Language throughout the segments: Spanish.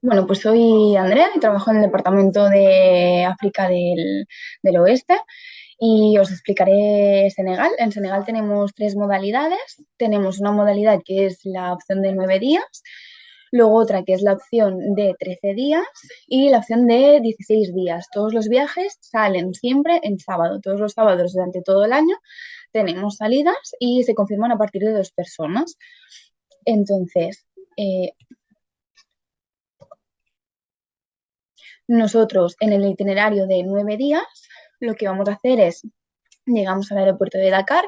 Bueno, pues soy Andrea y trabajo en el Departamento de África del Oeste y os explicaré Senegal. En Senegal tenemos tres modalidades. Tenemos una modalidad que es la opción de 9 días, luego otra que es la opción de 13 días y la opción de 16 días. Todos los viajes salen siempre en sábado. Todos los sábados durante todo el año tenemos salidas y se confirman a partir de 2 personas. Entonces, eh, nosotros en el itinerario de 9 días lo que vamos a hacer es, llegamos al aeropuerto de Dakar.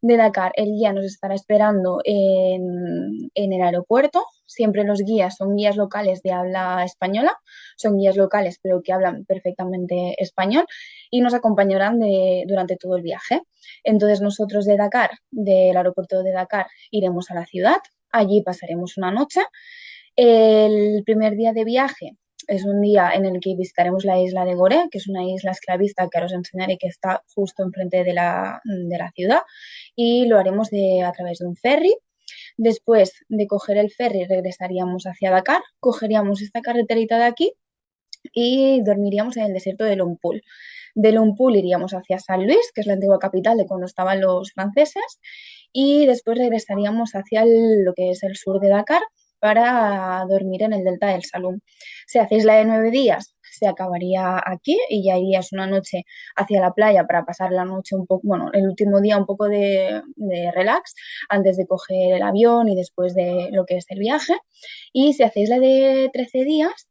De Dakar el guía nos estará esperando en el aeropuerto. Siempre los guías son guías locales de habla española, son guías locales pero que hablan perfectamente español y nos acompañarán durante todo el viaje. Entonces nosotros de Dakar, del aeropuerto de Dakar, iremos a la ciudad. Allí pasaremos una noche. El primer día de viaje es un día en el que visitaremos la isla de Gorée, que es una isla esclavista que ahora os enseñaré, que está justo enfrente de la ciudad, y lo haremos a través de un ferry. Después de coger el ferry regresaríamos hacia Dakar, cogeríamos esta carreterita de aquí y dormiríamos en el desierto de Longpool. De Longpool iríamos hacia San Luis, que es la antigua capital de cuando estaban los franceses, y después regresaríamos hacia lo que es el sur de Dakar para dormir en el delta del Salum. Si hacéis la de 9 días, se acabaría aquí y ya irías una noche hacia la playa para pasar la noche un poco, bueno, el último día un poco de relax antes de coger el avión y después de lo que es el viaje. Y si hacéis la de 13 días,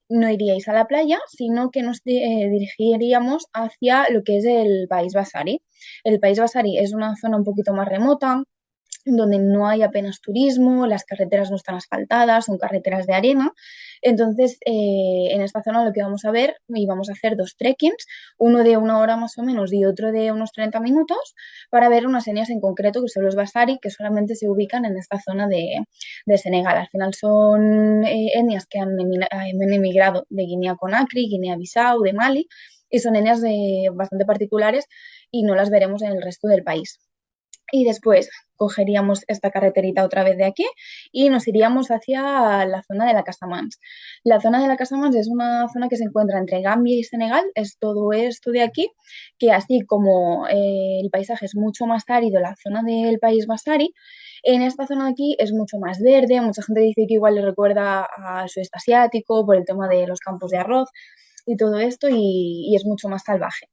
no iríais a la playa, sino que nos dirigiríamos hacia lo que es el País Basari. El País Basari es una zona un poquito más remota, donde no hay apenas turismo, las carreteras no están asfaltadas, son carreteras de arena. Entonces, en esta zona lo que vamos a ver, y vamos a hacer dos trekkings, uno de 1 hora más o menos y otro de unos 30 minutos, para ver unas etnias en concreto, que son los Basari, que solamente se ubican en esta zona de Senegal. Al final son etnias que han emigrado de Guinea-Conakry, Guinea-Bissau, de Mali, y son etnias bastante particulares y no las veremos en el resto del país. Y después cogeríamos esta carreterita otra vez de aquí y nos iríamos hacia la zona de la Casamance. La zona de la Casamance es una zona que se encuentra entre Gambia y Senegal, es todo esto de aquí, que así como el paisaje es mucho más árido, la zona del país Basari, en esta zona de aquí es mucho más verde, mucha gente dice que igual le recuerda al sudeste asiático por el tema de los campos de arroz y todo esto y es mucho más salvaje.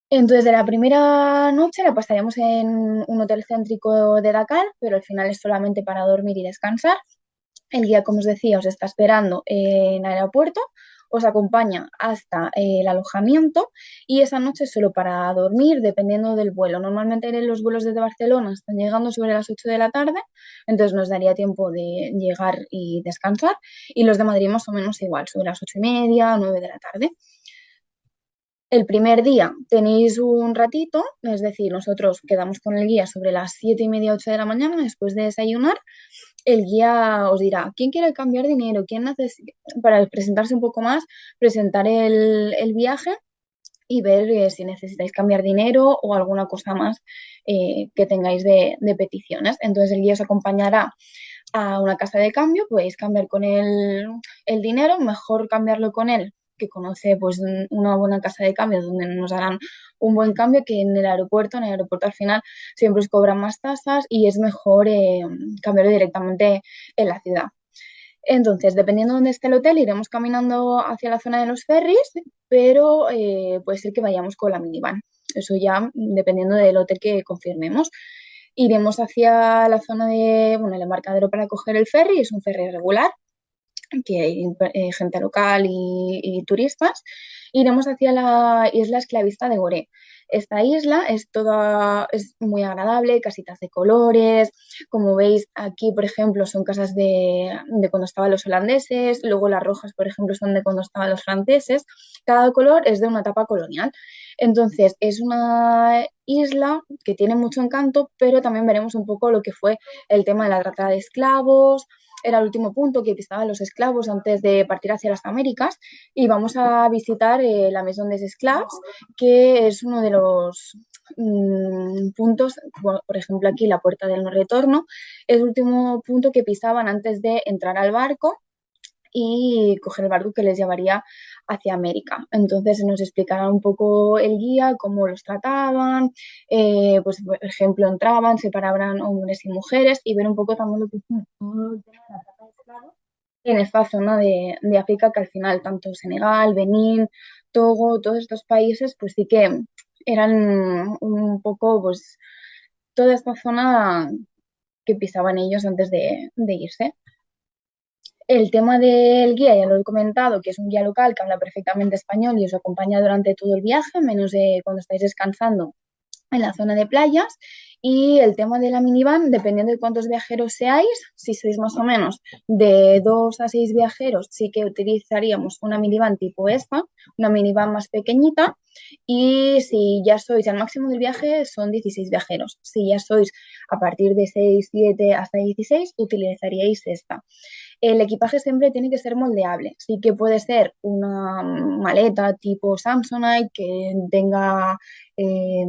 Entonces, de la primera noche la pasaríamos en un hotel céntrico de Dakar, pero al final es solamente para dormir y descansar. El guía, como os decía, os está esperando en el aeropuerto, os acompaña hasta el alojamiento y esa noche es solo para dormir, dependiendo del vuelo. Normalmente los vuelos desde Barcelona están llegando sobre las 8 de la tarde, entonces nos daría tiempo de llegar y descansar, y los de Madrid más o menos igual, sobre las 8:30, 9 de la tarde. El primer día tenéis un ratito, es decir, nosotros quedamos con el guía sobre las 7:30, 8 de la mañana, después de desayunar. El guía os dirá, ¿quién quiere cambiar dinero? ¿Quién necesita? Para presentarse un poco más, presentar el viaje y ver si necesitáis cambiar dinero o alguna cosa más que tengáis de peticiones. Entonces el guía os acompañará a una casa de cambio, podéis cambiar con el dinero, mejor cambiarlo con él, que conoce pues una buena casa de cambio donde nos harán un buen cambio, que en el aeropuerto. En el aeropuerto al final siempre os cobran más tasas y es mejor cambiarlo directamente en la ciudad. Entonces, dependiendo de dónde esté el hotel, iremos caminando hacia la zona de los ferries, pero puede ser que vayamos con la minivan. Eso ya dependiendo del hotel que confirmemos. Iremos hacia la zona bueno, el embarcadero para coger el ferry, es un ferry regular, que hay gente local y turistas. Iremos hacia la isla esclavista de Gorée. Esta isla es muy agradable, casitas de colores. Como veis, aquí, por ejemplo, son casas de cuando estaban los holandeses, luego las rojas, por ejemplo, son de cuando estaban los franceses. Cada color es de una etapa colonial. Entonces, es una isla que tiene mucho encanto, pero también veremos un poco lo que fue el tema de la trata de esclavos. Era el último punto que pisaban los esclavos antes de partir hacia las Américas, y vamos a visitar la Maison des Esclaves, que es uno de los puntos, por ejemplo aquí la puerta del no retorno, es el último punto que pisaban antes de entrar al barco y coger el barco que les llevaría hacia América. Entonces nos explicará un poco el guía, cómo los trataban, pues por ejemplo entraban, separaban hombres y mujeres y ver un poco también lo que es todo el tema de la trata de esclavos en esta zona de África que al final tanto Senegal, Benín, Togo, todos estos países pues sí que eran un poco pues toda esta zona que pisaban ellos antes de irse. El tema del guía ya lo he comentado, que es un guía local que habla perfectamente español y os acompaña durante todo el viaje, menos de cuando estáis descansando en la zona de playas. Y el tema de la minivan, dependiendo de cuántos viajeros seáis, si sois más o menos de 2 a 6 viajeros, sí que utilizaríamos una minivan tipo esta, una minivan más pequeñita. Y si ya sois al máximo del viaje, son 16 viajeros. Si ya sois a partir de 6 7 hasta 16, utilizaríais esta. El equipaje siempre tiene que ser moldeable. Sí que puede ser una maleta tipo Samsonite que tenga eh,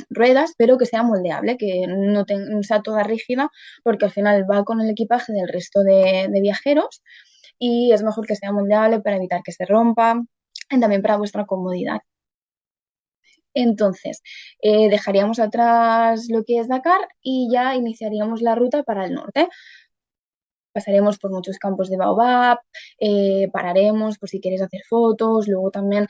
ruedas, pero que sea moldeable, que no sea toda rígida, porque al final va con el equipaje del resto de viajeros y es mejor que sea moldeable para evitar que se rompa y también para vuestra comodidad. Entonces, dejaríamos atrás lo que es Dakar y ya iniciaríamos la ruta para el norte. Pasaremos por muchos campos de baobab, pararemos por si queréis hacer fotos, luego también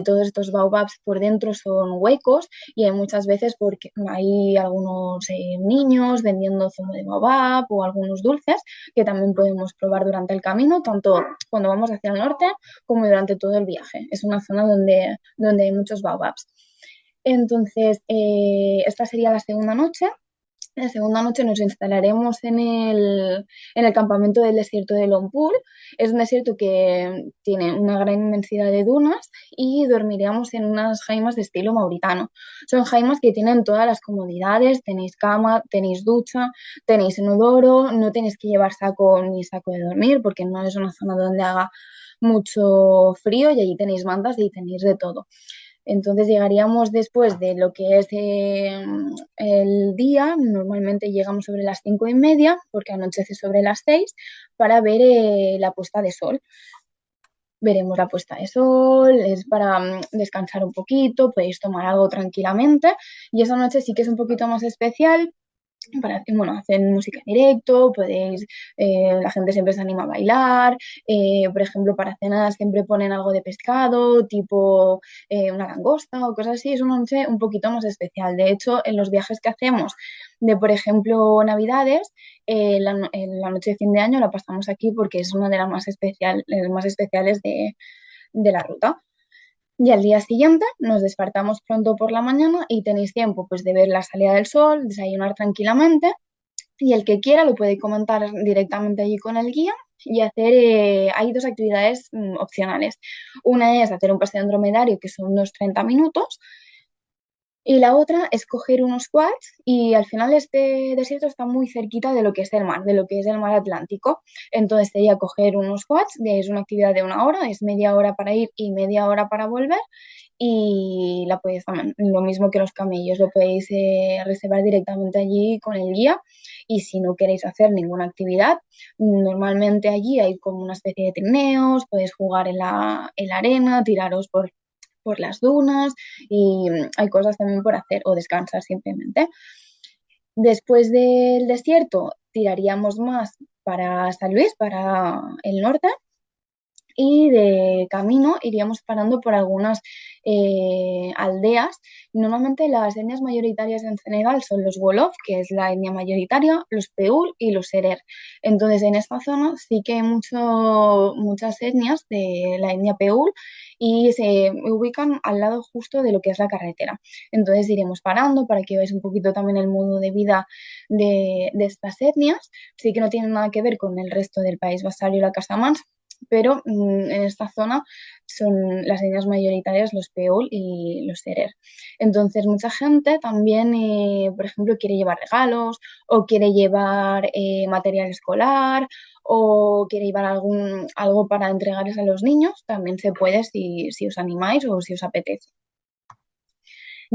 todos estos baobabs por dentro son huecos y hay muchas veces porque hay algunos niños vendiendo zumo de baobab o algunos dulces que también podemos probar durante el camino, tanto cuando vamos hacia el norte como durante todo el viaje. Es una zona donde hay muchos baobabs. Entonces, esta sería la segunda noche. La segunda noche nos instalaremos en el campamento del desierto de Longpool. Es un desierto que tiene una gran inmensidad de dunas y dormiríamos en unas jaimas de estilo mauritano. Son jaimas que tienen todas las comodidades, tenéis cama, tenéis ducha, tenéis inodoro, no tenéis que llevar saco ni saco de dormir porque no es una zona donde haga mucho frío y allí tenéis mantas y tenéis de todo. Entonces llegaríamos después de lo que es el día, normalmente llegamos sobre las 5:30 porque anochece sobre las 6 para ver la puesta de sol. Veremos la puesta de sol, es para descansar un poquito, podéis tomar algo tranquilamente y esa noche sí que es un poquito más especial bueno, hacen música en directo, podéis, la gente siempre se anima a bailar, por ejemplo, para cenas siempre ponen algo de pescado, tipo una langosta o cosas así, es una noche un poquito más especial. De hecho, en los viajes que hacemos de, por ejemplo, Navidades, la noche de fin de año la pasamos aquí porque es una de las más especiales de la ruta. Y al día siguiente nos despertamos pronto por la mañana y tenéis tiempo pues de ver la salida del sol, desayunar tranquilamente y el que quiera lo puede comentar directamente allí con el guía y hacer, hay dos actividades opcionales. Una es hacer un paseo en dromedario que son unos 30 minutos y la otra es coger unos quads y al final este desierto está muy cerquita de lo que es el mar, de lo que es el mar Atlántico. Entonces sería coger unos quads, es una actividad de 1 hora, es media hora para ir y media hora para volver y la podéis también, lo mismo que los camellos, lo podéis reservar directamente allí con el guía y si no queréis hacer ninguna actividad, normalmente allí hay como una especie de trineos, podéis jugar en la arena, tiraros por las dunas y hay cosas también por hacer o descansar simplemente. Después del desierto tiraríamos más para San Luis, para el norte, y de camino iríamos parando por algunas aldeas. Normalmente las etnias mayoritarias en Senegal son los Wolof, que es la etnia mayoritaria, los Peul y los Serer. Entonces en esta zona sí que hay muchas etnias de la etnia Peul y se ubican al lado justo de lo que es la carretera. Entonces iremos parando para que veáis un poquito también el modo de vida de estas etnias. Sí que no tienen nada que ver con el resto del país vasallo y la Casamance, pero en esta zona son las etnias mayoritarias los Peul y los Serer. Entonces, mucha gente también, por ejemplo, quiere llevar regalos o quiere llevar material escolar o quiere llevar algo para entregarles a los niños, también se puede si os animáis o si os apetece.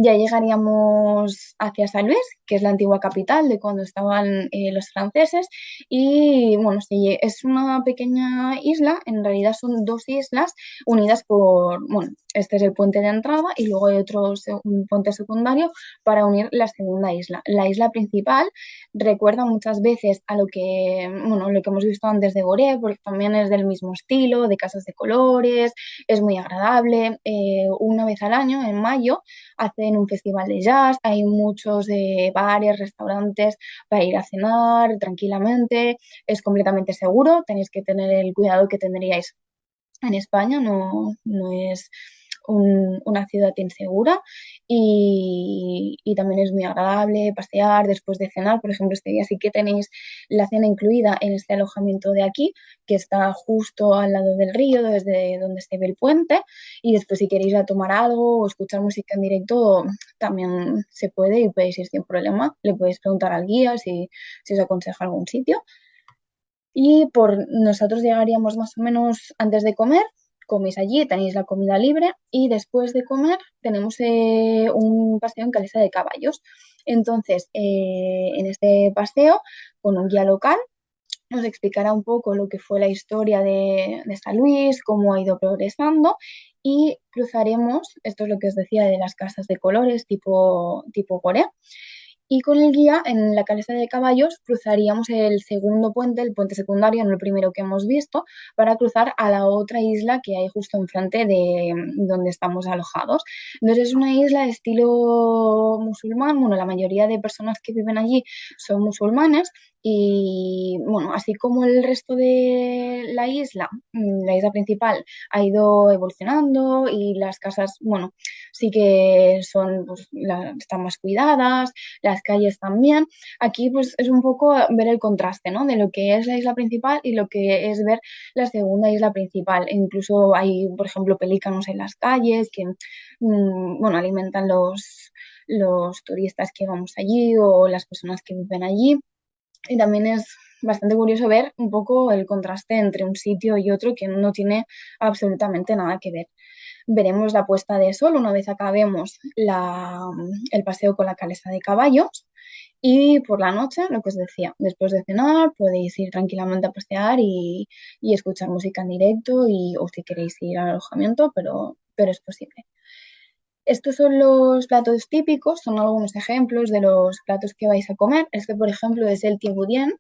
Ya llegaríamos hacia San Luis, que es la antigua capital de cuando estaban los franceses. Y bueno, sí, es una pequeña isla, en realidad son dos islas unidas por, bueno, este es el puente de entrada y luego hay otro un puente secundario para unir la segunda isla. La isla principal recuerda muchas veces a lo que, bueno, lo que hemos visto antes de Gorée, porque también es del mismo estilo, de casas de colores, es muy agradable. Una vez al año, en mayo, hacen un festival de jazz, hay muchos bares, restaurantes para ir a cenar tranquilamente, es completamente seguro, tenéis que tener el cuidado que tendríais en España, no es una ciudad insegura y también es muy agradable pasear después de cenar. Por ejemplo, este día sí que tenéis la cena incluida en este alojamiento de aquí, que está justo al lado del río, desde donde se ve el puente, y después si queréis ir a tomar algo o escuchar música en directo, también se puede y podéis ir sin problema. Le podéis preguntar al guía si os aconseja algún sitio. Y por nosotros llegaríamos más o menos antes de comer, coméis allí, tenéis la comida libre y después de comer tenemos un paseo en calesa de caballos. Entonces, en este paseo, con un guía local, nos explicará un poco lo que fue la historia de San Luis, cómo ha ido progresando y cruzaremos, esto es lo que os decía de las casas de colores tipo Corea, y con el guía en la calesa de caballos cruzaríamos el segundo puente, el puente secundario, no el primero que hemos visto, para cruzar a la otra isla que hay justo enfrente de donde estamos alojados. Entonces es una isla de estilo musulmán, bueno, la mayoría de personas que viven allí son musulmanes y bueno, así como el resto de la isla principal ha ido evolucionando y las casas, bueno, sí que son, pues, están más cuidadas, las calles también. Aquí pues es un poco ver el contraste, ¿no? De lo que es la isla principal y lo que es ver la segunda isla principal. E incluso hay, por ejemplo, pelícanos en las calles que, bueno, alimentan los turistas que vamos allí o las personas que viven allí. Y también es bastante curioso ver un poco el contraste entre un sitio y otro que no tiene absolutamente nada que ver. Veremos la puesta de sol una vez acabemos el paseo con la calesa de caballos y por la noche, lo que os decía, después de cenar podéis ir tranquilamente a pasear y escuchar música en directo o si queréis ir al alojamiento, pero es posible. Estos son los platos típicos, son algunos ejemplos de los platos que vais a comer. Este, por ejemplo, es el tiebudien,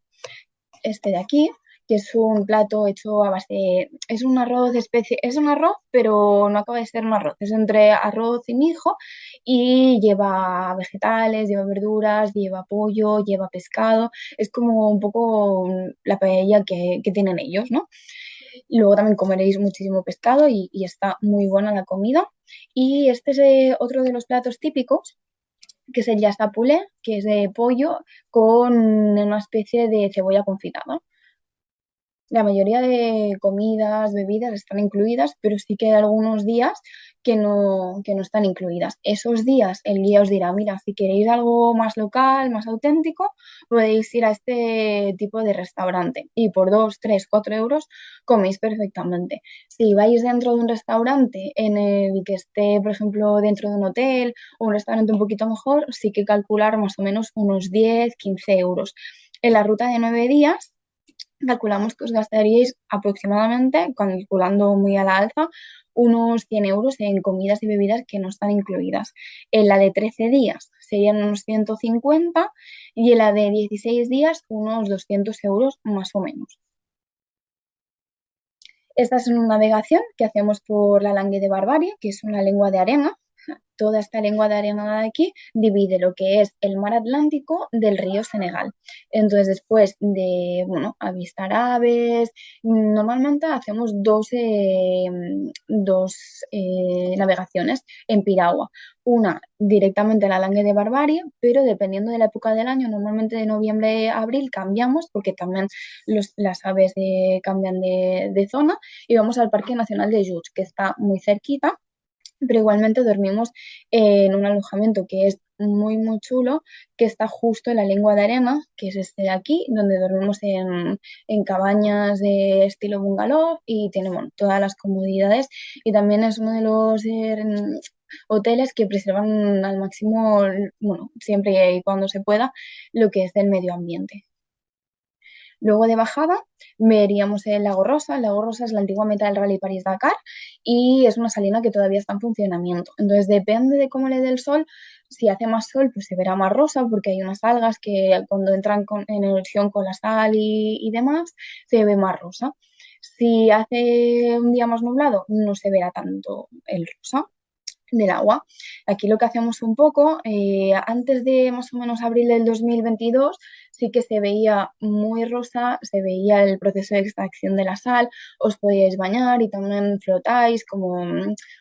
este de aquí, que es un plato hecho a base, es un arroz es un arroz, pero no acaba de ser un arroz, es entre arroz y mijo y lleva vegetales, lleva verduras, lleva pollo, lleva pescado, es como un poco la paella que tienen ellos, ¿no? Y luego también comeréis muchísimo pescado y está muy buena la comida. Y este es otro de los platos típicos, que es el yastapulé, que es de pollo con una especie de cebolla confitada. La mayoría de comidas, bebidas están incluidas, pero sí que hay algunos días que no están incluidas. Esos días el guía os dirá, mira, si queréis algo más local, más auténtico, podéis ir a este tipo de restaurante y por 2, 3, 4 euros coméis perfectamente. Si vais dentro de un restaurante en el que esté, por ejemplo, dentro de un hotel o un restaurante un poquito mejor, sí que calcular más o menos unos 10, 15 euros. En la ruta de 9 días calculamos que os gastaríais aproximadamente, calculando muy a la alza, unos 100 euros en comidas y bebidas que no están incluidas. En la de 13 días serían unos 150 y en la de 16 días unos 200 euros más o menos. Esta es una navegación que hacemos por la Langue de Barbarie, que es una lengua de arena. Toda esta lengua de arena de aquí divide lo que es el mar Atlántico del río Senegal. Entonces, después de, bueno, avistar aves, normalmente hacemos dos navegaciones en piragua. Una directamente a la Langue de Barbarie, pero dependiendo de la época del año, normalmente de noviembre a abril cambiamos porque también las aves cambian de zona y vamos al Parque Nacional de Lluch, que está muy cerquita, pero igualmente dormimos en un alojamiento que es muy chulo, que está justo en la lengua de arena, que es este de aquí, donde dormimos en cabañas de estilo bungalow y tiene, bueno, todas las comodidades y también es uno de los hoteles que preservan al máximo, bueno, siempre y cuando se pueda, lo que es el medio ambiente. Luego de bajada veríamos el Lago Rosa. El Lago Rosa es la antigua meta del Rally París-Dakar y es una salina que todavía está en funcionamiento. Entonces depende de cómo le dé el sol. Si hace más sol, pues se verá más rosa porque hay unas algas que cuando entran en erupción con la sal y demás, se ve más rosa. Si hace un día más nublado, no se verá tanto el rosa del agua. Aquí lo que hacemos un poco, antes de más o menos abril del 2022, sí que se veía muy rosa, se veía el proceso de extracción de la sal, os podíais bañar y también flotáis, como,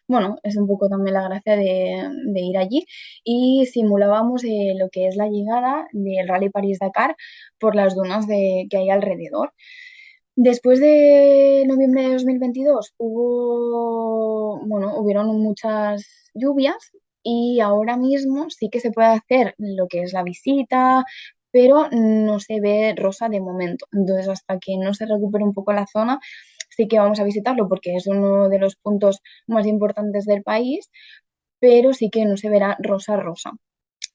bueno, es un poco también la gracia de ir allí. Y simulábamos lo que es la llegada del Rally París-Dakar por las dunas que hay alrededor. Después de noviembre de 2022 hubieron muchas lluvias y ahora mismo sí que se puede hacer lo que es la visita, pero no se ve rosa de momento. Entonces, hasta que no se recupere un poco la zona, sí que vamos a visitarlo porque es uno de los puntos más importantes del país, pero sí que no se verá rosa rosa.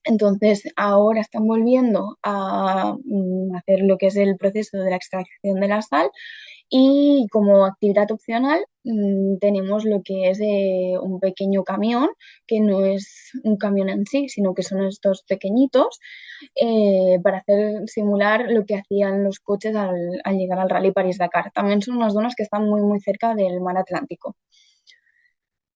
Entonces, ahora están volviendo a hacer lo que es el proceso de la extracción de la sal y como actividad opcional tenemos lo que es un pequeño camión, que no es un camión en sí, sino que son estos pequeñitos, para hacer simular lo que hacían los coches al llegar al Rally París-Dakar. También son unas zonas que están muy, muy cerca del mar Atlántico.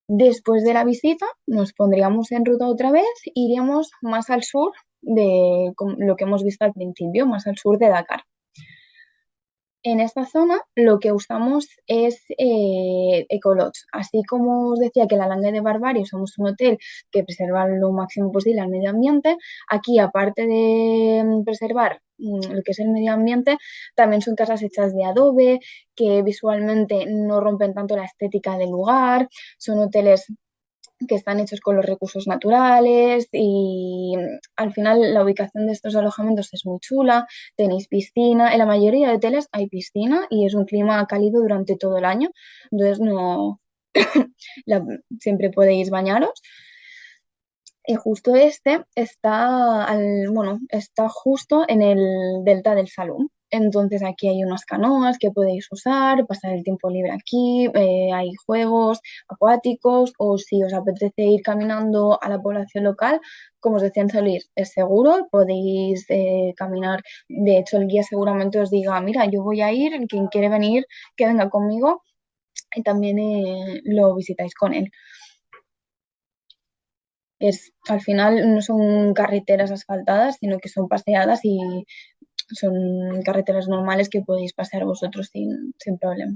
Después de la visita nos pondríamos en ruta otra vez, iríamos más al sur de lo que hemos visto al principio, más al sur de Dakar. En esta zona lo que usamos es ecolodge. Así como os decía que la Langue de Barbarie somos un hotel que preserva lo máximo posible al medio ambiente, aquí aparte de preservar lo que es el medio ambiente, también son casas hechas de adobe, que visualmente no rompen tanto la estética del lugar, son hoteles que están hechos con los recursos naturales y al final la ubicación de estos alojamientos es muy chula, tenéis piscina, en la mayoría de hoteles hay piscina y es un clima cálido durante todo el año, entonces no siempre podéis bañaros. Y justo este está justo en el delta del Salum. Entonces aquí hay unas canoas que podéis usar, pasar el tiempo libre aquí, hay juegos acuáticos o si os apetece ir caminando a la población local, como os decía en San Luis, es seguro, podéis caminar. De hecho, el guía seguramente os diga, mira, yo voy a ir, quien quiere venir, que venga conmigo y también lo visitáis con él. Al final no son carreteras asfaltadas, sino que son paseadas y son carreteras normales que podéis pasear vosotros sin problema.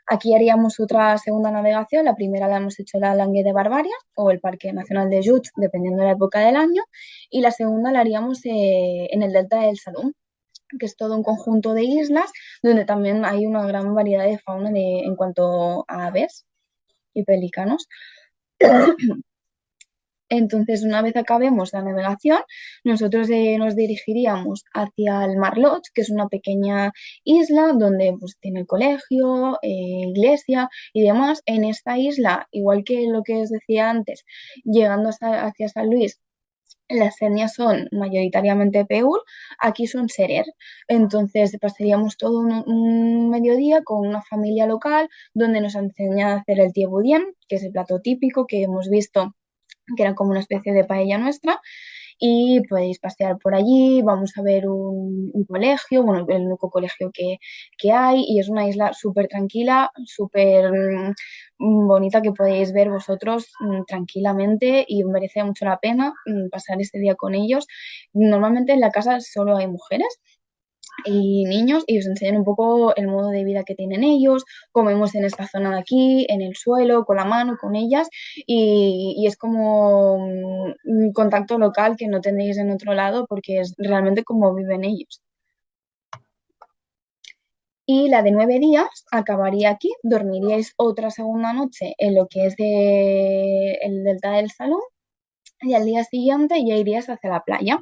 Aquí haríamos otra segunda navegación. La primera la hemos hecho en la Langue de Barbaria o el Parque Nacional de Jutx, dependiendo de la época del año. Y la segunda la haríamos en el delta del Salum, que es todo un conjunto de islas donde también hay una gran variedad de fauna en cuanto a aves y pelícanos. Entonces, una vez acabemos la navegación, nosotros nos dirigiríamos hacia el Marlot, que es una pequeña isla donde pues, tiene el colegio, iglesia y demás. En esta isla, igual que lo que os decía antes, llegando hacia San Luis, las etnias son mayoritariamente Peur, aquí son Serer. Entonces pasaríamos todo un mediodía con una familia local donde nos enseña a hacer el tiebudien, que es el plato típico que hemos visto que era como una especie de paella nuestra, y podéis pasear por allí, vamos a ver un colegio, bueno, el único colegio que hay, y es una isla súper tranquila, súper bonita que podéis ver vosotros tranquilamente y merece mucho la pena pasar este día con ellos. Normalmente en la casa solo hay mujeres, y niños y os enseñan un poco el modo de vida que tienen ellos, comemos en esta zona de aquí, en el suelo, con la mano, con ellas y es como un contacto local que no tendréis en otro lado porque es realmente como viven ellos. Y la de 9 días acabaría aquí, dormiríais otra segunda noche en lo que es el delta del Salón y al día siguiente ya irías hacia la playa.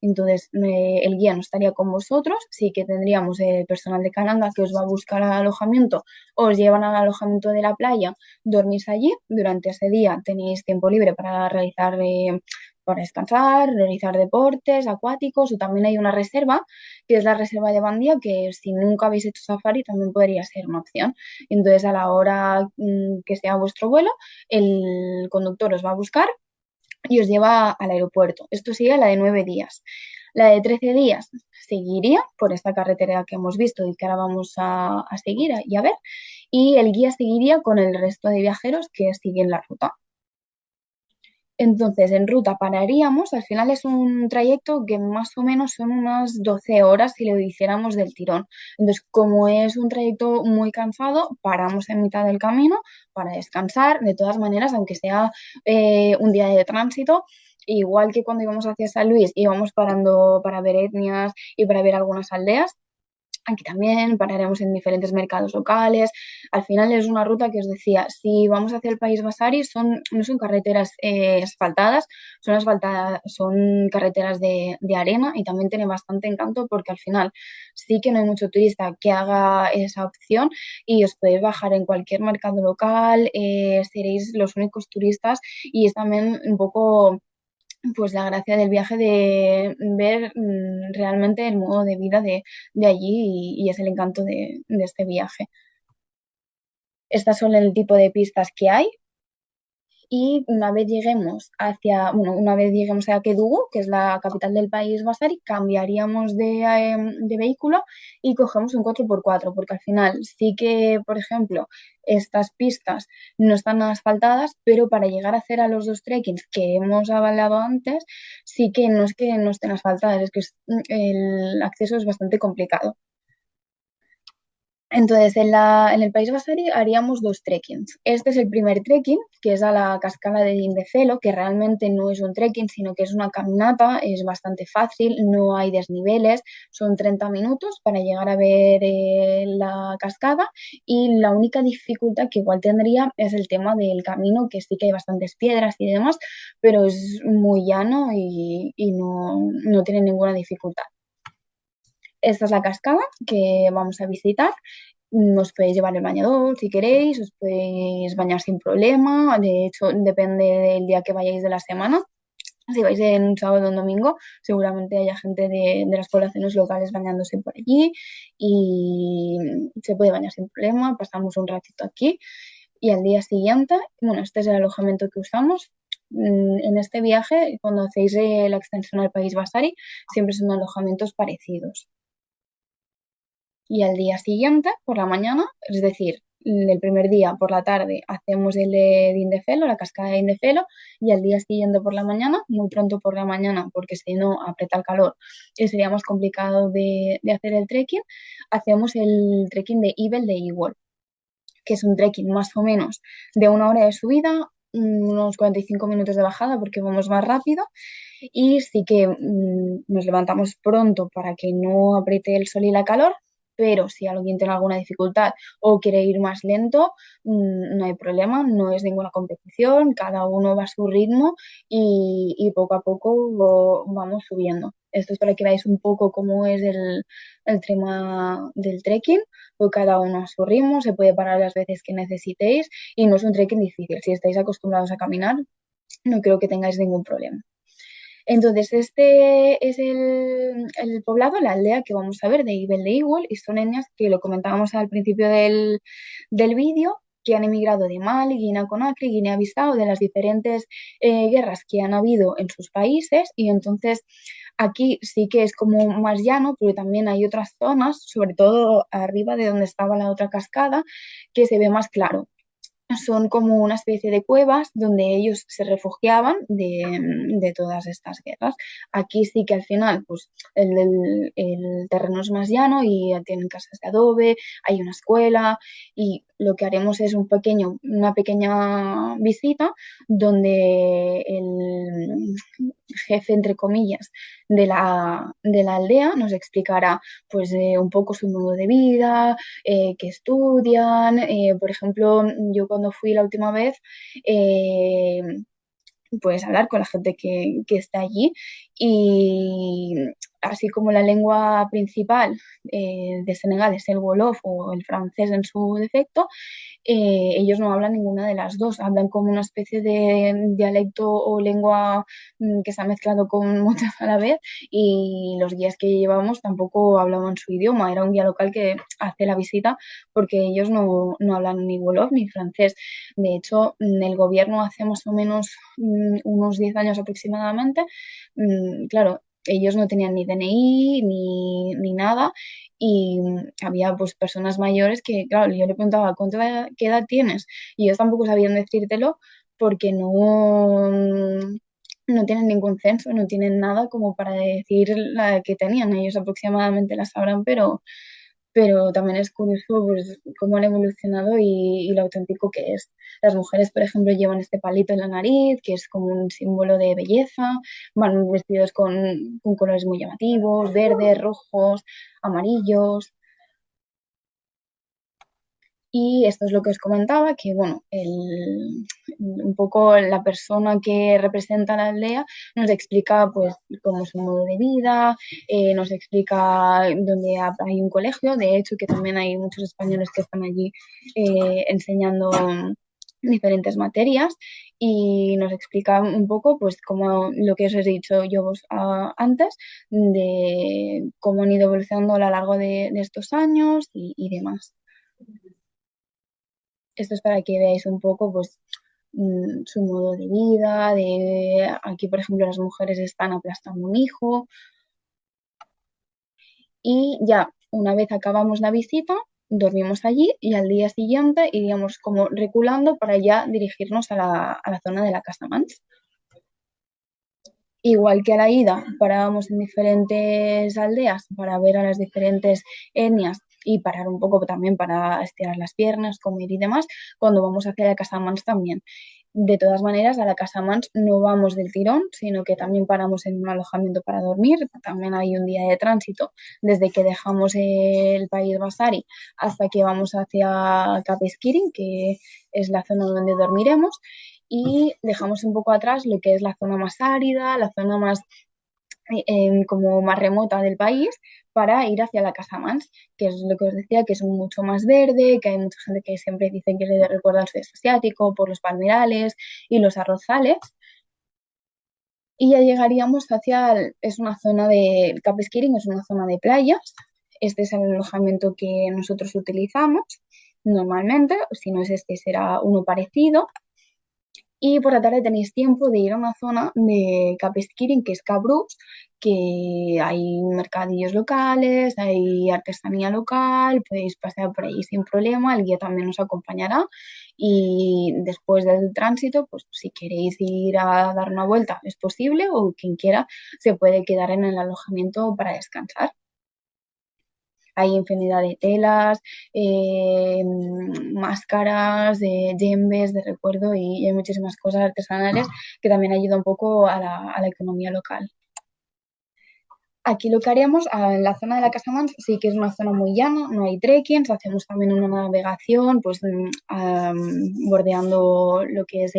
Entonces, el guía no estaría con vosotros, sí que tendríamos el personal de Cananga que os va a buscar al alojamiento, os llevan al alojamiento de la playa, dormís allí, durante ese día tenéis tiempo libre para realizar, para descansar, realizar deportes acuáticos, o también hay una reserva, que es la reserva de Bandía, que si nunca habéis hecho safari también podría ser una opción. Entonces, a la hora que sea vuestro vuelo, el conductor os va a buscar y os lleva al aeropuerto. Esto sería la de 9 días. La de 13 días seguiría por esta carretera que hemos visto y que ahora vamos a seguir y a ver, y el guía seguiría con el resto de viajeros que siguen la ruta. Entonces, en ruta pararíamos, al final es un trayecto que más o menos son unas 12 horas si lo hiciéramos del tirón. Entonces, como es un trayecto muy cansado, paramos en mitad del camino para descansar. De todas maneras, aunque sea un día de tránsito, igual que cuando íbamos hacia San Luis, íbamos parando para ver etnias y para ver algunas aldeas. Aquí también pararemos en diferentes mercados locales. Al final es una ruta que os decía, si vamos hacia el País Basari, no son carreteras asfaltadas, son carreteras de arena y también tiene bastante encanto porque al final sí que no hay mucho turista que haga esa opción y os podéis bajar en cualquier mercado local, seréis los únicos turistas y es también un poco pues la gracia del viaje de ver realmente el modo de vida de allí y es el encanto de este viaje. Estas son el tipo de pistas que hay y una vez lleguemos a Kedugu, que es la capital del país Basari, cambiaríamos de vehículo y cogemos un 4x4 porque al final sí que, por ejemplo, estas pistas no están asfaltadas, pero para llegar a hacer a los dos trekkings que hemos hablado antes, sí que no estén asfaltadas, es que el acceso es bastante complicado. Entonces, en el País Vasari haríamos dos trekkings. Este es el primer trekking, que es a la cascada de Dindefelo, que realmente no es un trekking, sino que es una caminata, es bastante fácil, no hay desniveles, son 30 minutos para llegar a ver la cascada y la única dificultad que igual tendría es el tema del camino, que sí que hay bastantes piedras y demás, pero es muy llano y no tiene ninguna dificultad. Esta es la cascada que vamos a visitar. Os podéis llevar el bañador si queréis, os podéis bañar sin problema. De hecho, depende del día que vayáis de la semana. Si vais en un sábado o un domingo, seguramente haya gente de las poblaciones locales bañándose por allí y se puede bañar sin problema. Pasamos un ratito aquí y al día siguiente, bueno, este es el alojamiento que usamos. En este viaje, cuando hacéis la extensión al país Basari, siempre son alojamientos parecidos y al día siguiente, por la mañana, es decir, el primer día por la tarde hacemos el de Indefelo, la cascada de Indefelo, y al día siguiente por la mañana, muy pronto por la mañana, porque si no aprieta el calor y sería más complicado de hacer el trekking, hacemos el trekking de Ibel de Igual, que es un trekking más o menos de 1 hora de subida, unos 45 minutos de bajada porque vamos más rápido y sí que nos levantamos pronto para que no apriete el sol y la calor, pero si alguien tiene alguna dificultad o quiere ir más lento, no hay problema, no es ninguna competición, cada uno va a su ritmo y poco a poco vamos subiendo. Esto es para que veáis un poco cómo es el tema del trekking, porque cada uno a su ritmo, se puede parar las veces que necesitéis y no es un trekking difícil. Si estáis acostumbrados a caminar, no creo que tengáis ningún problema. Entonces, este es el poblado, la aldea que vamos a ver de Ibel de Igual, y son etnias que lo comentábamos al principio del vídeo, que han emigrado de Mali, Guinea-Conakry, Guinea-Bissau, de las diferentes guerras que han habido en sus países, y entonces aquí sí que es como más llano, pero también hay otras zonas, sobre todo arriba de donde estaba la otra cascada, que se ve más claro. Son como una especie de cuevas donde ellos se refugiaban de todas estas guerras. Aquí sí que al final pues el terreno es más llano y tienen casas de adobe, hay una escuela y lo que haremos es una pequeña visita donde el jefe, entre comillas, de la aldea nos explicará pues un poco su modo de vida, que estudian. Por ejemplo, yo cuando fui la última vez, puedes hablar con la gente que está allí y así como la lengua principal de Senegal es el wolof o el francés en su defecto, ellos no hablan ninguna de las dos, hablan como una especie de dialecto o lengua que se ha mezclado con muchas a la vez, y los guías que llevamos tampoco hablaban su idioma, era un guía local que hace la visita porque ellos no hablan ni wolof ni francés. De hecho, el gobierno hace más o menos unos 10 años aproximadamente, claro, ellos no tenían ni DNI ni nada, y había pues personas mayores que, claro, yo le preguntaba, ¿qué edad tienes? Y ellos tampoco sabían decírtelo porque no tienen ningún censo, no tienen nada como para decir la que tenían. Ellos aproximadamente la sabrán, pero también es curioso pues, cómo han evolucionado y lo auténtico que es. Las mujeres, por ejemplo, llevan este palito en la nariz, que es como un símbolo de belleza, van vestidos con colores muy llamativos, verdes, rojos, amarillos. Y esto es lo que os comentaba, que bueno, un poco la persona que representa la aldea nos explica pues cómo es su modo de vida, nos explica dónde hay un colegio, de hecho que también hay muchos españoles que están allí enseñando diferentes materias, y nos explica un poco pues como lo que os he dicho yo antes, de cómo han ido evolucionando a lo largo de estos años y demás. Esto es para que veáis un poco pues su modo de vida, de aquí por ejemplo las mujeres están aplastando un hijo, y ya una vez acabamos la visita dormimos allí y al día siguiente iríamos como reculando para ya dirigirnos a la zona de la Casa Mans. Igual que a la ida, parábamos en diferentes aldeas para ver a las diferentes etnias y parar un poco también para estirar las piernas, comer y demás, cuando vamos hacia la Casa Mans también. De todas maneras, a la Casa Mans no vamos del tirón, sino que también paramos en un alojamiento para dormir. También hay un día de tránsito desde que dejamos el país Basari hasta que vamos hacia Cap Skirring, que es la zona donde dormiremos, y dejamos un poco atrás lo que es la zona más árida, la zona más como más remota del país, para ir hacia la Casa Mans, que es lo que os decía, que es mucho más verde, que hay mucha gente que siempre dice que le recuerda al sudeste asiático por los palmerales y los arrozales. Y ya llegaríamos hacia, es una zona de, Cap Skirring es una zona de playas, este es el alojamiento que nosotros utilizamos normalmente, si no es este será uno parecido. Y por la tarde tenéis tiempo de ir a una zona de Cap Skirring, que es Cabruts, que hay mercadillos locales, hay artesanía local, podéis pasear por ahí sin problema, el guía también nos acompañará, y después del tránsito, pues si queréis ir a dar una vuelta es posible, o quien quiera se puede quedar en el alojamiento para descansar. Hay infinidad de telas, máscaras, de yembes de recuerdo, y hay muchísimas cosas artesanales que también ayudan un poco a la economía local. Aquí lo que haríamos en la zona de la Casa Mans sí que es una zona muy llana, no hay trekkings, hacemos también una navegación pues bordeando lo que es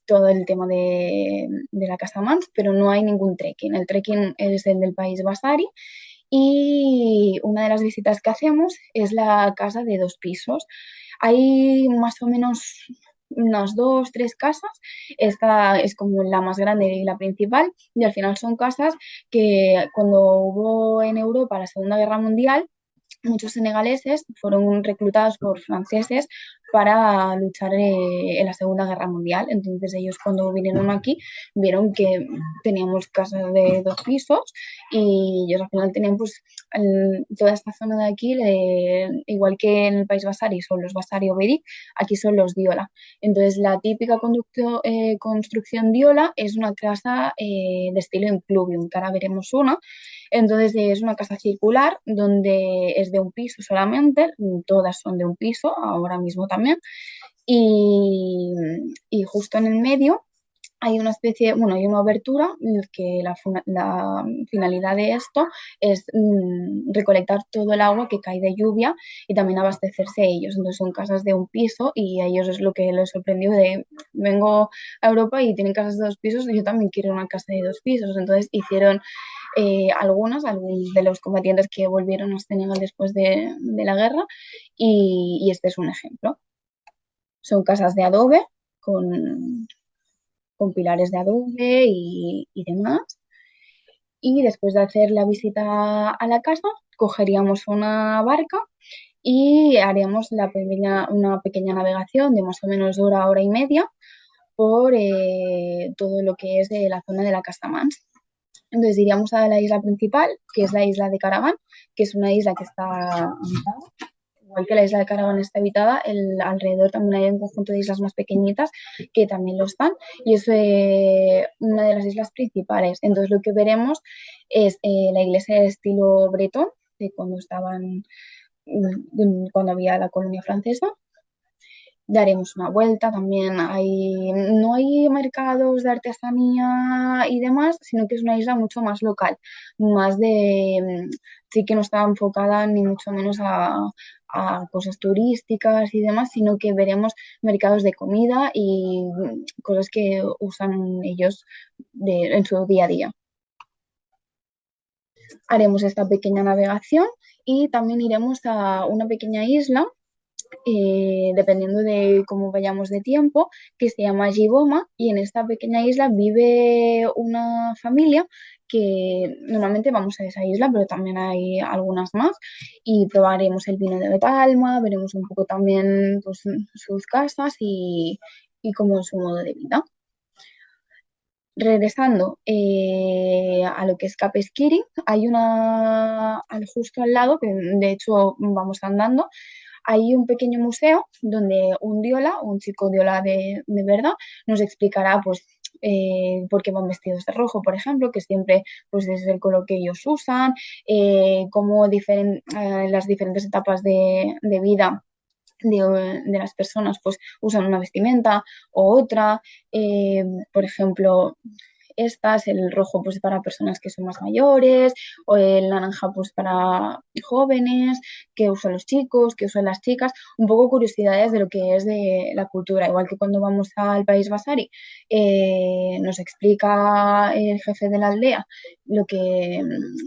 todo el tema de la Casa Mans, pero no hay ningún trekking. El trekking es el del país Basari, y una de las visitas que hacemos es la casa de 2 pisos. Hay más o menos unas 2, 3 casas. Esta es como la más grande y la principal, y al final son casas que cuando hubo en Europa la Segunda Guerra Mundial, muchos senegaleses fueron reclutados por franceses para luchar en la Segunda Guerra Mundial. Entonces ellos cuando vinieron aquí vieron que teníamos casas de 2 pisos, y ellos al final tenían pues toda esta zona de aquí, igual que en el país Basari son los Basari Obedi, aquí son los Diola. Entonces la típica construcción Diola es una casa de estilo impluvium, que ahora veremos una. Entonces es una casa circular donde es de un piso solamente, todas son de un piso, ahora mismo también, y, y justo en el medio hay una especie, bueno, hay una abertura que la finalidad de esto es recolectar todo el agua que cae de lluvia y también abastecerse ellos. Entonces son casas de un piso y a ellos es lo que les sorprendió de, vengo a Europa y tienen casas de 2 pisos, y yo también quiero una casa de 2 pisos. Entonces hicieron algunos de los combatientes que volvieron a Senegal después de la guerra y este es un ejemplo. Son casas de adobe con pilares de adobe y demás. Y después de hacer la visita a la casa, cogeríamos una barca y haríamos una pequeña navegación de más o menos hora, hora y media por todo lo que es de la zona de la Casamance. Entonces iríamos a la isla principal, que es la isla de Caravan, que es una isla que está habitada. Igual que la isla de Caravan está habitada, alrededor también hay un conjunto de islas más pequeñitas que también lo están, y es una de las islas principales. Entonces lo que veremos es la iglesia de estilo bretón, de cuando había la colonia francesa. Daremos una vuelta, también no hay mercados de artesanía y demás, sino que es una isla mucho más local, más sí que no está enfocada ni mucho menos a cosas turísticas y demás, sino que veremos mercados de comida y cosas que usan ellos en su día a día. Haremos esta pequeña navegación y también iremos a una pequeña isla, dependiendo de cómo vayamos de tiempo, que se llama Giboma, y en esta pequeña isla vive una familia que normalmente vamos a esa isla, pero también hay algunas más, y probaremos el vino de Palma, veremos un poco también pues, sus casas y cómo es su modo de vida. Regresando a lo que es Cap Skirring, hay justo al lado, que de hecho vamos andando, hay un pequeño museo donde un chico diola de verdad, nos explicará pues por qué van vestidos de rojo, por ejemplo, que siempre pues, es el color que ellos usan, cómo las diferentes etapas de vida de las personas pues usan una vestimenta o otra. Por ejemplo, el rojo pues para personas que son más mayores, o el naranja pues para jóvenes, que usan los chicos, que usan las chicas, un poco curiosidades de lo que es de la cultura, igual que cuando vamos al País Vasari, nos explica el jefe de la aldea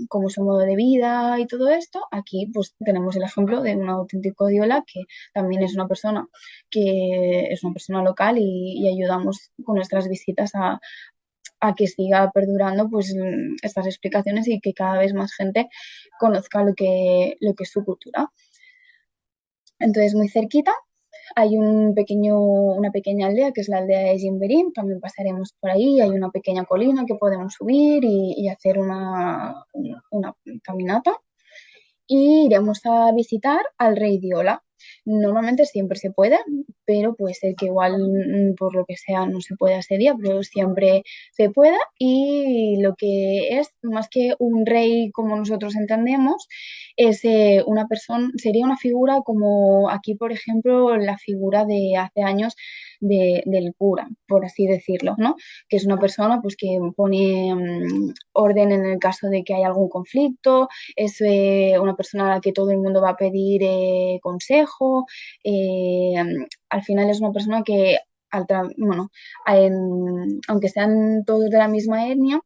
cómo es su modo de vida y todo esto. Aquí pues tenemos el ejemplo de un auténtico diola que también es una persona local y ayudamos con nuestras visitas a que siga perdurando pues estas explicaciones y que cada vez más gente conozca lo que es su cultura. Entonces, muy cerquita hay una pequeña aldea que es la aldea de Jimberín, también pasaremos por ahí, hay una pequeña colina que podemos subir y hacer una caminata. Y iremos a visitar al rey Diola. Normalmente siempre se puede, pero puede ser que igual por lo que sea no se pueda ese día, pero siempre se pueda. Y lo que es más que un rey como nosotros entendemos, es una persona, sería una figura como aquí, por ejemplo, la figura de hace años del cura, por así decirlo, ¿no? Que es una persona pues que pone orden en el caso de que haya algún conflicto, es una persona a la que todo el mundo va a pedir consejo, eh, al final es una persona que, bueno, aunque sean todos de la misma etnia,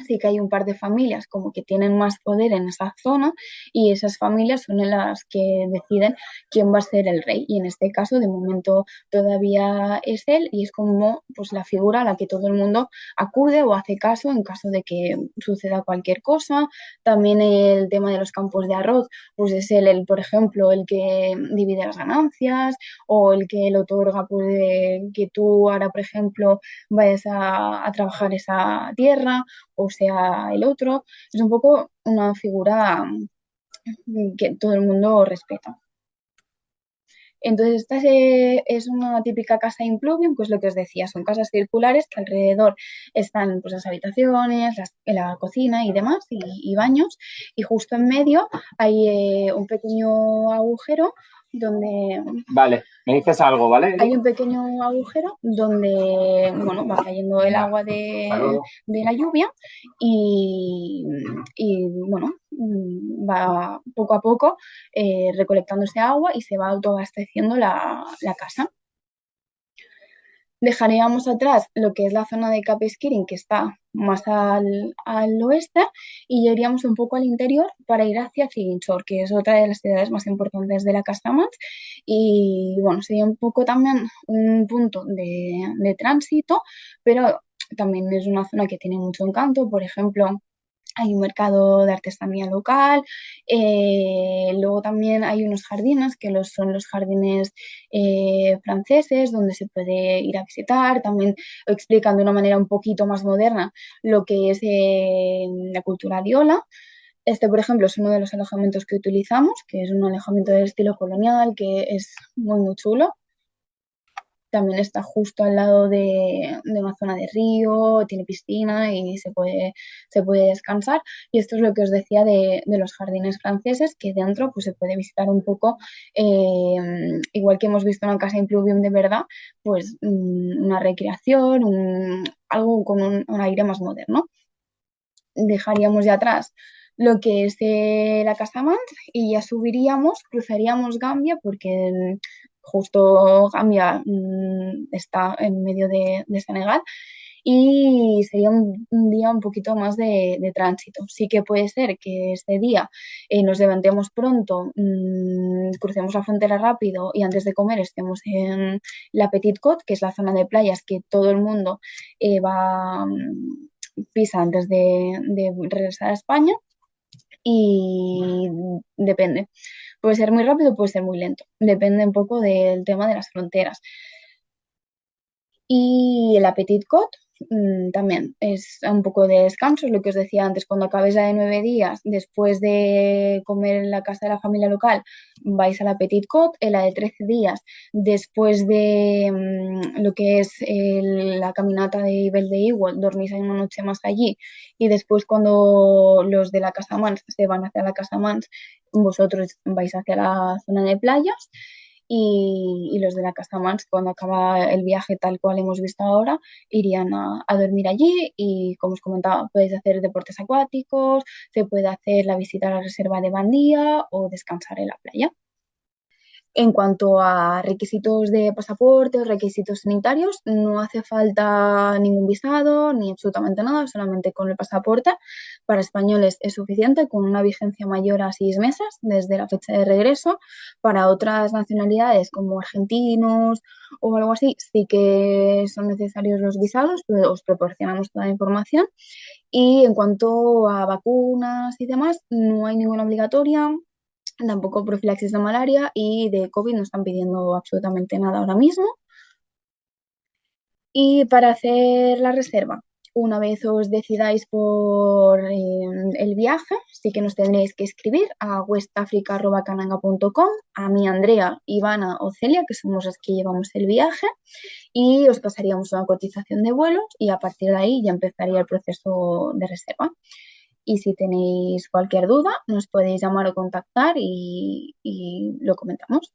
sí que hay un par de familias como que tienen más poder en esa zona y esas familias son las que deciden quién va a ser el rey, y en este caso de momento todavía es él y es como pues la figura a la que todo el mundo acude o hace caso en caso de que suceda cualquier cosa. También el tema de los campos de arroz, pues es él, por ejemplo, el que divide las ganancias o el que le otorga pues, que tú ahora, por ejemplo, vayas a trabajar esa tierra o sea el otro. Es un poco una figura que todo el mundo respeta. Entonces, esta es una típica casa impluvium, pues lo que os decía, son casas circulares que alrededor están pues, las habitaciones, la cocina y demás, y baños, y justo en medio hay un pequeño agujero donde Vale, me dices algo, ¿vale, hay Eli? un pequeño agujero donde, bueno, va cayendo el Venga, agua hasta luego. de la lluvia y, bueno, va poco a poco recolectando ese agua y se va autoabasteciendo la casa. Dejaríamos atrás lo que es la zona de Cape Skirring, que está más al oeste, y ya iríamos un poco al interior para ir hacia Ziguinchor, que es otra de las ciudades más importantes de la Casamance. Y bueno, sería un poco también un punto de tránsito, pero también es una zona que tiene mucho encanto. Por ejemplo, hay un mercado de artesanía local, luego también hay unos jardines que son los jardines franceses donde se puede ir a visitar, también explican de una manera un poquito más moderna lo que es la cultura diola. Este, por ejemplo, es uno de los alojamientos que utilizamos, que es un alojamiento de estilo colonial, que es muy, muy chulo. También está justo al lado de una zona de río, tiene piscina y se puede descansar. Y esto es lo que os decía de los jardines franceses, que dentro pues, se puede visitar un poco, igual que hemos visto en la casa Impluvium de verdad, pues una recreación, algo con un aire más moderno. Dejaríamos ya atrás lo que es la Casamance y ya subiríamos, cruzaríamos Gambia porque justo Gambia está en medio de Senegal y sería un día un poquito más de tránsito. Sí que puede ser que este día nos levantemos pronto, crucemos la frontera rápido y antes de comer estemos en la Petit Côte, que es la zona de playas que todo el mundo va pisa antes de regresar a España y depende. Puede ser muy rápido, puede ser muy lento. Depende un poco del tema de las fronteras. Y el Appetit Cot también es un poco de descanso, es lo que os decía antes, cuando acabéis la de 9 días, después de comer en la casa de la familia local, vais al Appetit Cot, en la de 13 días, después de lo que es la caminata de Ibel de Igual, dormís ahí una noche más allí, y después cuando los de la Casa Mans se van hacia la Casa Mans, vosotros vais hacia la zona de playas y los de la Casamance, cuando acaba el viaje tal cual hemos visto ahora, irían a dormir allí y, como os comentaba, podéis hacer deportes acuáticos, se puede hacer la visita a la reserva de Bandía o descansar en la playa. En cuanto a requisitos de pasaporte o requisitos sanitarios, no hace falta ningún visado ni absolutamente nada, solamente con el pasaporte. Para españoles es suficiente con una vigencia mayor a 6 meses desde la fecha de regreso. Para otras nacionalidades como argentinos o algo así, sí que son necesarios los visados, pero os proporcionamos toda la información. Y en cuanto a vacunas y demás, no hay ninguna obligatoria, tampoco profilaxis de malaria y de COVID no están pidiendo absolutamente nada ahora mismo. Y para hacer la reserva, una vez os decidáis por el viaje, sí que nos tendréis que escribir a westafrica.cananga.com, a mí, Andrea, Ivana o Celia, que somos las que llevamos el viaje, y os pasaríamos una cotización de vuelos y a partir de ahí ya empezaría el proceso de reserva. Y si tenéis cualquier duda, nos podéis llamar o contactar y lo comentamos.